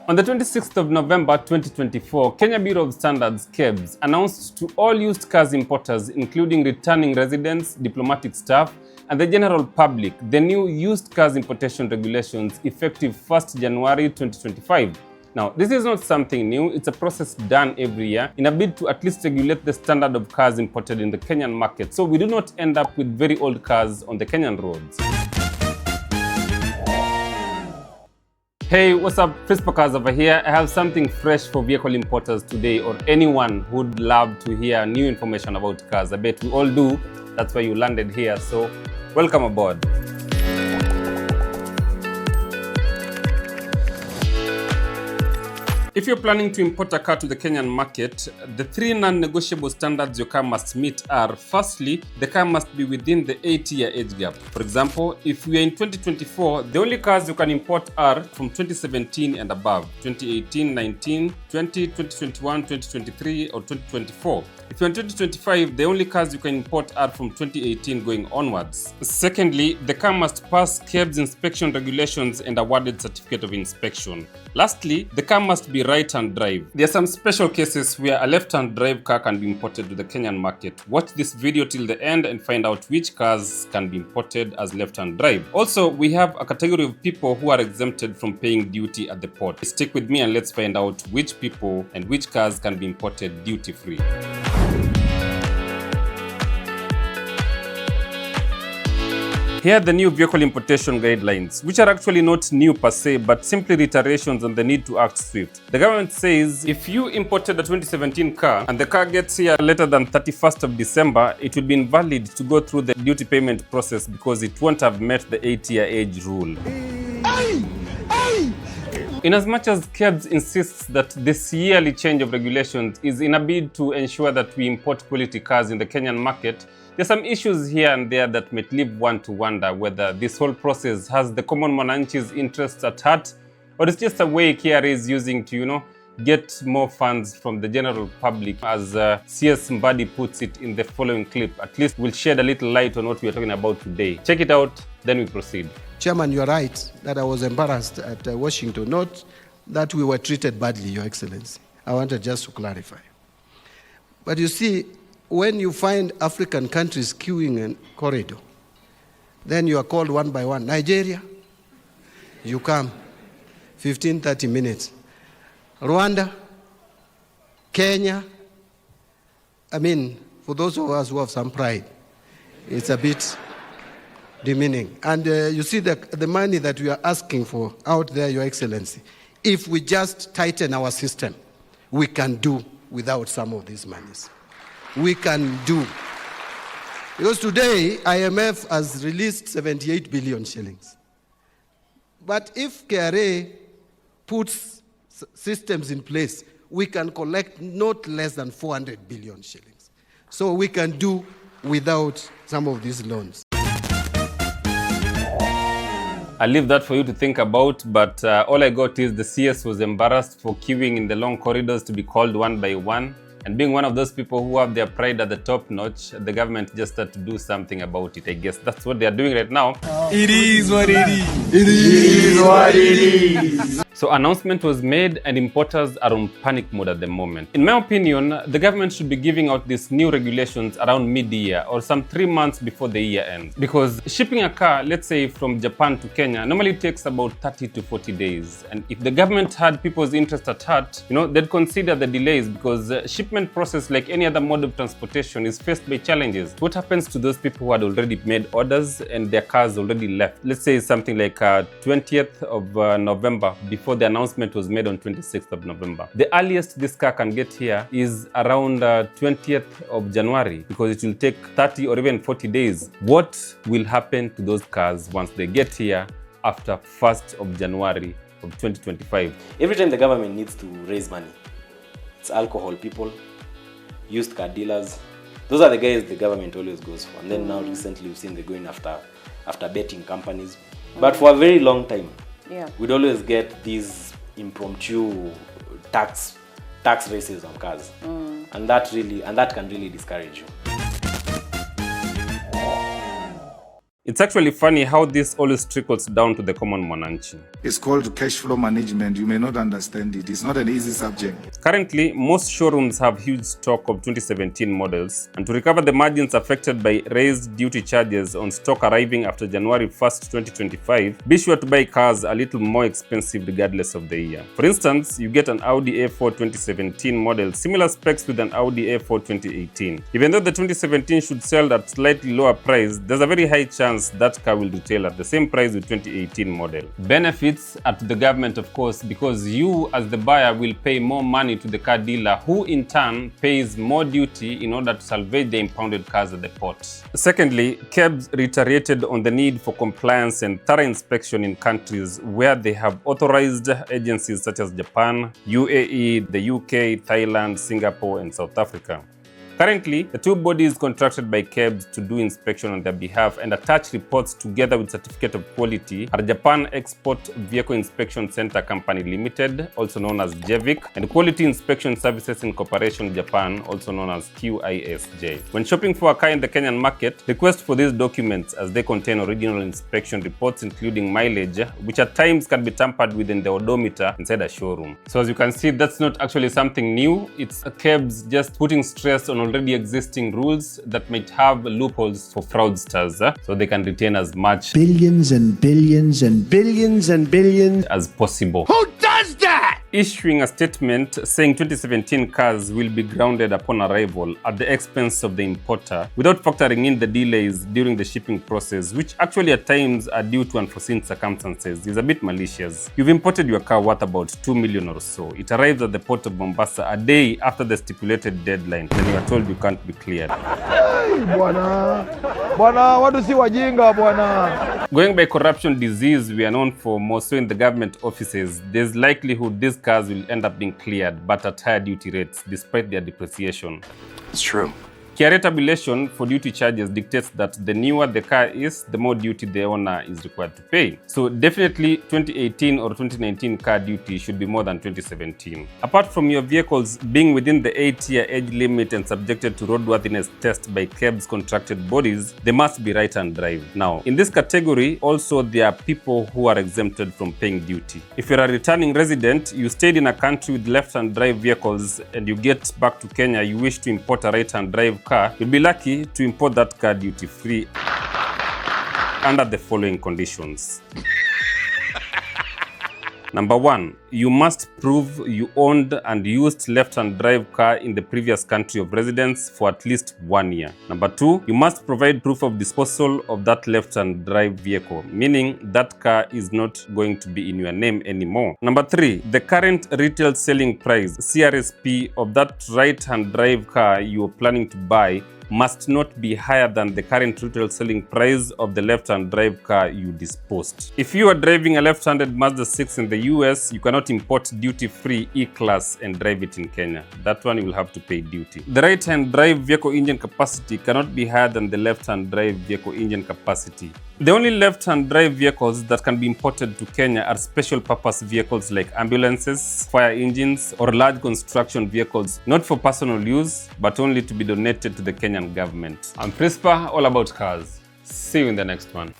On the 26th of November 2024, Kenya Bureau of Standards KEBS announced to all used cars importers, including returning residents, diplomatic staff, and the general public, the new used cars importation regulations effective 1st January 2025. Now, this is not something new, it's a process done every year in a bid to at least regulate the standard of cars imported in the Kenyan market, so we do not end up with very old cars on the Kenyan roads. Hey, what's up? Fiscal Cars over here. I have something fresh for vehicle importers today, or anyone who'd love to hear new information about cars. I bet we all do. That's why you landed here, so welcome aboard. If you're planning to import a car to the Kenyan market, the three non-negotiable standards your car must meet are: firstly, the car must be within the 8-year age gap. For example, if we are in 2024, the only cars you can import are from 2017 and above, 2018, 19, 20, 2021, 2023, or 2024. If you're in 2025, the only cars you can import are from 2018 going onwards. Secondly, the car must pass KEBS inspection regulations and awarded certificate of inspection. Lastly, the car must be right-hand drive. There are some special cases where a left-hand drive car can be imported to the Kenyan market. Watch this video till the end and find out which cars can be imported as left-hand drive. Also, we have a category of people who are exempted from paying duty at the port. Stick with me and let's find out which people and which cars can be imported duty-free. Here are the new vehicle importation guidelines, which are actually not new per se, but simply reiterations on the need to act swift. The government says if you imported a 2017 car and the car gets here later than 31st of December, it will be invalid to go through the duty payment process because it won't have met the 8-year age rule. Inasmuch as KEBS insists that this yearly change of regulations is in a bid to ensure that we import quality cars in the Kenyan market, there's some issues here and there that might leave one to wonder whether this whole process has the common mwananchi's interests at heart, or it's just a way KRA is using to, get more funds from the general public. As CS Mbadi puts it in the following clip, at least we'll shed a little light on what we are talking about today. Check it out, then we proceed. Chairman, you're right that I was embarrassed at Washington, not that we were treated badly, Your Excellency. I wanted just to clarify. But you see, when you find African countries queuing in corridor, then you are called one by one. Nigeria, you come, 15, 30 minutes. Rwanda, Kenya, for those of us who have some pride, it's a bit demeaning. And you see the money that we are asking for out there, Your Excellency, if we just tighten our system, we can do without some of these monies. We can do. Because today, IMF has released 78 billion shillings. But if KRA puts systems in place, we can collect not less than 400 billion shillings. So we can do without some of these loans. I'll leave that for you to think about, but all I got is the CS was embarrassed for queuing in the long corridors to be called one by one. And being one of those people who have their pride at the top notch, the government just had to do something about it. I guess that's what they're doing right now. It is what it is. It is what it is. So announcement was made and importers are on panic mode at the moment. In my opinion, the government should be giving out these new regulations around mid-year or some 3 months before the year ends. Because shipping a car, let's say from Japan to Kenya, normally takes about 30 to 40 days. And if the government had people's interest at heart, they'd consider the delays, because shipment process, like any other mode of transportation, is faced by challenges. What happens to those people who had already made orders and their cars already left? Let's say something like 20th of November, before the announcement was made on 26th of November. The earliest this car can get here is around 20th of January, because it will take 30 or even 40 days. What will happen to those cars once they get here after 1st of January of 2025? Every time the government needs to raise money, it's alcohol people, used car dealers. Those are the guys the government always goes for. And then now recently we've seen they're going after betting companies. But for a very long time, we'd always get these impromptu tax races on cars. And that can really discourage you. It's actually funny how this always trickles down to the common mwananchi. It's called cash flow management. You may not understand it. It's not an easy subject. Currently, most showrooms have huge stock of 2017 models, and to recover the margins affected by raised duty charges on stock arriving after January 1st, 2025, be sure to buy cars a little more expensive regardless of the year. For instance, you get an Audi A4 2017 model, similar specs with an Audi A4 2018. Even though the 2017 should sell at slightly lower price, there's a very high chance that car will retail at the same price with 2018 model. Benefits are to the government, of course, because you as the buyer will pay more money to the car dealer, who in turn pays more duty in order to salvage the impounded cars at the port. Secondly, KEBS reiterated on the need for compliance and thorough inspection in countries where they have authorized agencies such as Japan, UAE, the UK, Thailand, Singapore, and South Africa. Currently, the two bodies contracted by KEBS to do inspection on their behalf and attach reports together with certificate of quality are Japan Export Vehicle Inspection Center Company Limited, also known as JEVIC, and Quality Inspection Services Incorporation Japan, also known as QISJ. When shopping for a car in the Kenyan market, request for these documents as they contain original inspection reports including mileage, which at times can be tampered with in the odometer inside a showroom. So as you can see, that's not actually something new. It's KEBS just putting stress on already existing rules that might have loopholes for fraudsters, so they can retain as much billions and billions and billions and billions as possible. Who does that? Issuing a statement saying 2017 cars will be grounded upon arrival at the expense of the importer without factoring in the delays during the shipping process, which actually at times are due to unforeseen circumstances, is a bit malicious. You've imported your car worth about 2 million or so. It arrives at the port of Mombasa a day after the stipulated deadline, then you are told you can't be cleared. Bwana, watu si wajinga bwana. Going by corruption disease we are known for more so in the government offices, there's likelihood these cars will end up being cleared, but at higher duty rates despite their depreciation. It's true. KRA tabulation for duty charges dictates that the newer the car is, the more duty the owner is required to pay. So definitely 2018 or 2019 car duty should be more than 2017. Apart from your vehicles being within the 8-year age limit and subjected to roadworthiness test by KEBS contracted bodies, they must be right-hand drive. Now, in this category, also there are people who are exempted from paying duty. If you're a returning resident, you stayed in a country with left-hand drive vehicles and you get back to Kenya, you wish to import a right-hand drive car, you'll be lucky to import that car duty-free under the following conditions. Number 1, you must prove you owned and used left-hand drive car in the previous country of residence for at least 1 year. Number 2, you must provide proof of disposal of that left-hand drive vehicle, meaning that car is not going to be in your name anymore. Number 3, the current retail selling price, CRSP, of that right-hand drive car you are planning to buy must not be higher than the current retail selling price of the left-hand drive car you disposed. If you are driving a left-handed Mazda 6 in the US, you cannot import duty-free E-Class and drive it in Kenya. That one you will have to pay duty. The right-hand drive vehicle engine capacity cannot be higher than the left-hand drive vehicle engine capacity. The only left-hand drive vehicles that can be imported to Kenya are special purpose vehicles like ambulances, fire engines, or large construction vehicles, not for personal use, but only to be donated to the Kenyan government. I'm Prispa, all about cars. See you in the next one.